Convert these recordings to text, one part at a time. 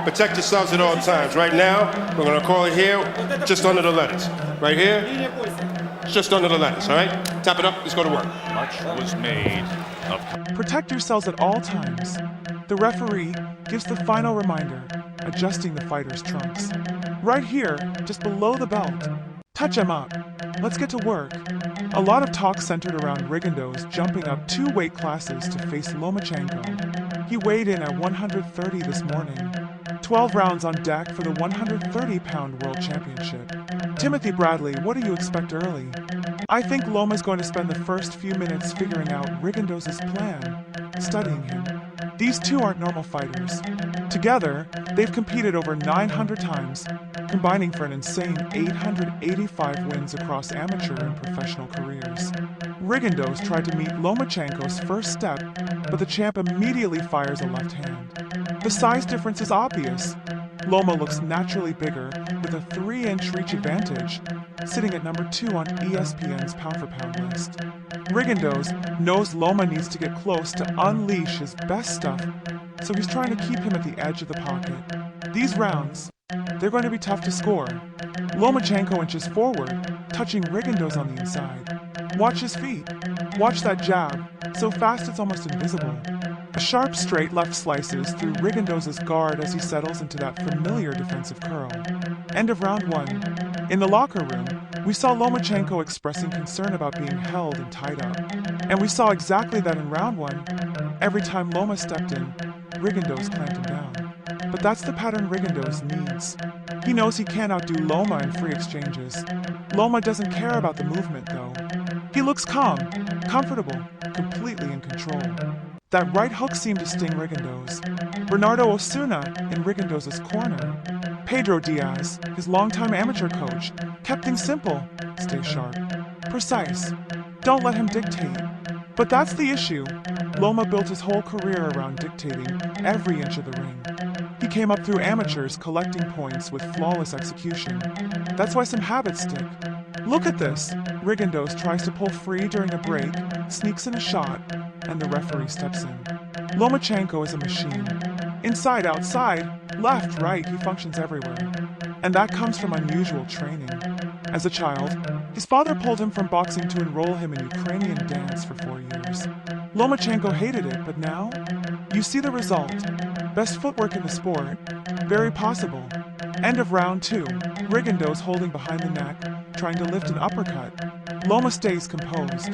Protect yourselves at all times. Right now, we're going to call it here, just under the letters. Right here, just under the letters, all right? Tap it up, let's go to work. Much was made of... Protect yourselves at all times. The referee gives the final reminder, adjusting the fighters' trunks. Right here, just below the belt. Touch him up. Let's get to work. A lot of talk centered around Rigondeaux jumping up 2 weight classes to face Lomachenko. He weighed in at 130 this morning. 12 rounds on deck for the 130-pound World Championship. Timothy Bradley, what do you expect early? I think Loma's going to spend the first few minutes figuring out Rigondeaux' plan, studying him. These two aren't normal fighters. Together, they've competed over 900 times, combining for an insane 885 wins across amateur and professional careers. Rigondeaux tried to meet Lomachenko's first step, but the champ immediately fires a left hand. The size difference is obvious. Loma looks naturally bigger, with a 3-inch reach advantage, sitting at number 2 on ESPN's pound-for-pound list. Rigondeaux knows Loma needs to get close to unleash his best stuff, so he's trying to keep him at the edge of the pocket. These rounds, they're going to be tough to score. Lomachenko inches forward, touching Rigondeaux on the inside. Watch his feet. Watch that jab, so fast it's almost invisible. A sharp straight left slices through Rigondeaux' guard as he settles into that familiar defensive curl. End of round 1. In the locker room, we saw Lomachenko expressing concern about being held and tied up. And we saw exactly that in round 1. Every time Loma stepped in, Rigondeaux clamped him down. But that's the pattern Rigondeaux needs. He knows he can't outdo Loma in free exchanges. Loma doesn't care about the movement, though. He looks calm, comfortable, completely in control. That right hook seemed to sting Rigondeaux. Bernardo Osuna in Rigondeaux' corner. Pedro Diaz, his longtime amateur coach, kept things simple. Stay sharp. Precise. Don't let him dictate. But that's the issue. Loma built his whole career around dictating every inch of the ring. He came up through amateurs collecting points with flawless execution. That's why some habits stick. Look at this. Rigondeaux tries to pull free during a break, sneaks in a shot, and the referee steps in. Lomachenko is a machine. Inside, outside, left, right, he functions everywhere. And that comes from unusual training. As a child, his father pulled him from boxing to enroll him in Ukrainian dance for 4 years. Lomachenko hated it, but now, you see the result. Best footwork in the sport. Very possible. End of round 2. Rigondeaux holding behind the neck, trying to lift an uppercut. Loma stays composed.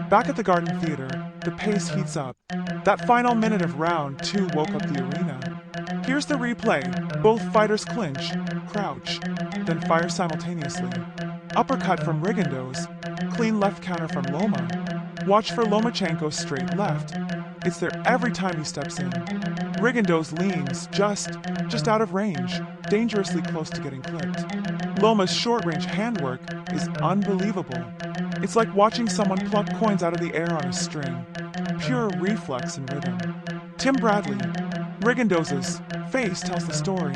Back at the Garden Theater, the pace heats up. That final minute of round 2 woke up the arena. Here's the replay. Both fighters clinch, crouch, then fire simultaneously. Uppercut from Rigondeaux, clean left counter from Loma. Watch for Lomachenko's straight left. It's there every time he steps in. Rigondeaux leans just out of range, dangerously close to getting clipped. Loma's short-range handwork is unbelievable. It's like watching someone pluck coins out of the air on a string. Pure reflex and rhythm. Tim Bradley. Rigondeaux' face tells the story.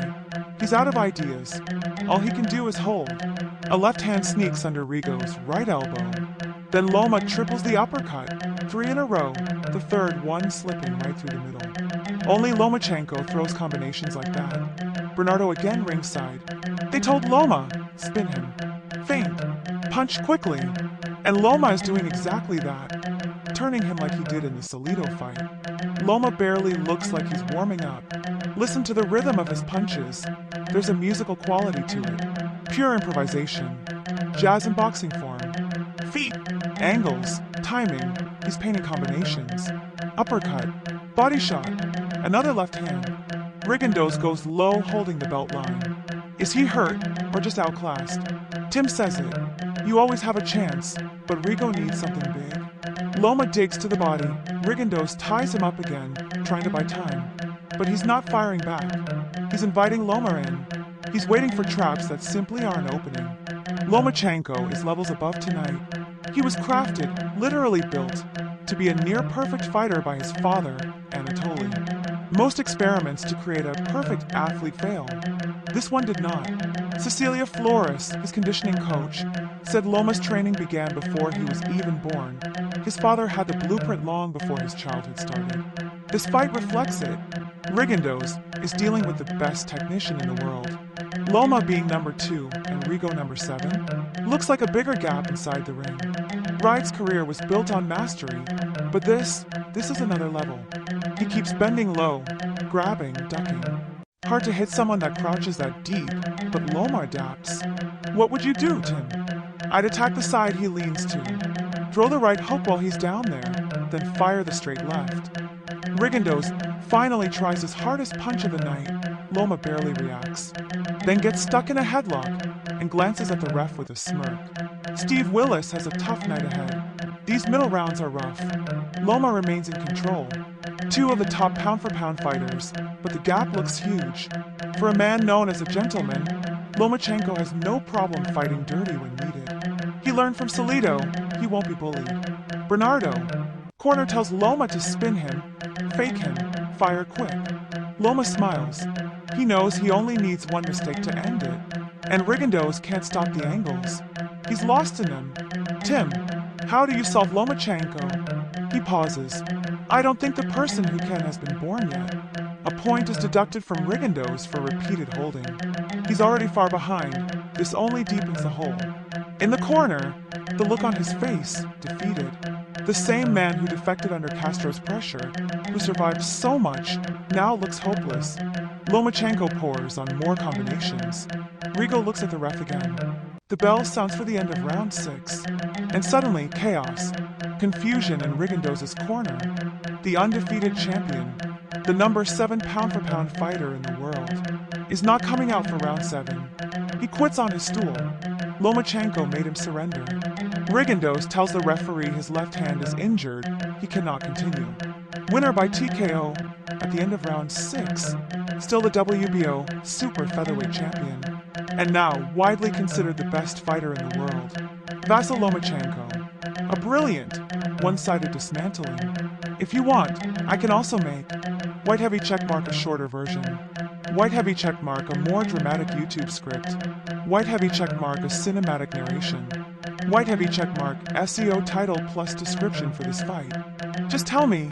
He's out of ideas. All he can do is hold. A left hand sneaks under Rigo's right elbow. Then Loma triples the uppercut. 3 in a row, the third one slipping right through the middle. Only Lomachenko throws combinations like that. Bernardo again ringside. They told Loma, spin him. Feint. Punch quickly. And Loma is doing exactly that, turning him like he did in the Salido fight. Loma barely looks like he's warming up. Listen to the rhythm of his punches. There's a musical quality to it. Pure improvisation. Jazz in boxing form. Feet. Angles. Timing. He's painting combinations. Uppercut. Body shot. Another left hand. Rigondeaux goes low holding the belt line. Is he hurt or just outclassed? Tim says it. You always have a chance, but Rigo needs something big. Loma digs to the body. Rigondeaux ties him up again, trying to buy time. But he's not firing back. He's inviting Loma in. He's waiting for traps that simply aren't opening. Lomachenko is levels above tonight. He was crafted, literally built, to be a near-perfect fighter by his father, Anatoly. Most experiments to create a perfect athlete fail. This one did not. Cecilia Flores, his conditioning coach, said Loma's training began before he was even born. His father had the blueprint long before his childhood started. This fight reflects it. Rigondeaux is dealing with the best technician in the world. Loma being number 2 and Rigo number 7 looks like a bigger gap inside the ring. Ride's career was built on mastery, but this is another level. He keeps bending low, grabbing, ducking. Hard to hit someone that crouches that deep, but Loma adapts. What would you do, Tim? I'd attack the side he leans to. Throw the right hook while he's down there, then fire the straight left. Rigondeaux finally tries his hardest punch of the night. Loma barely reacts, then gets stuck in a headlock and glances at the ref with a smirk. Steve Willis has a tough night ahead. These middle rounds are rough. Loma remains in control. 2 of the top pound-for-pound fighters, but the gap looks huge. For a man known as a gentleman, Lomachenko has no problem fighting dirty when needed. He learned from Salido he won't be bullied. Bernardo, corner tells Loma to spin him, fake him, fire quick. Loma smiles. He knows he only needs one mistake to end it. And Rigondeaux can't stop the angles. He's lost in them. Tim, how do you solve Lomachenko? He pauses. I don't think the person who can has been born yet. A point is deducted from Rigondeaux for repeated holding. He's already far behind. This only deepens the hole. In the corner, the look on his face, defeated. The same man who defected under Castro's pressure, who survived so much, now looks hopeless. Lomachenko pours on more combinations. Rigo looks at the ref again. The bell sounds for the end of round 6. And suddenly, chaos. Confusion in Rigondeaux' corner. The undefeated champion, the number 7 pound-for-pound fighter in the world, is not coming out for round 7. He quits on his stool. Lomachenko made him surrender. Rigondeaux tells the referee his left hand is injured. He cannot continue. Winner by TKO at the end of round 6. Still the WBO super featherweight champion. And now widely considered the best fighter in the world. Vasyl Lomachenko. A brilliant, one-sided dismantling. If you want, I can also make white heavy checkmark a shorter version. White heavy checkmark a more dramatic YouTube script. White heavy checkmark a cinematic narration. White heavy checkmark SEO title plus description for this fight. Just tell me,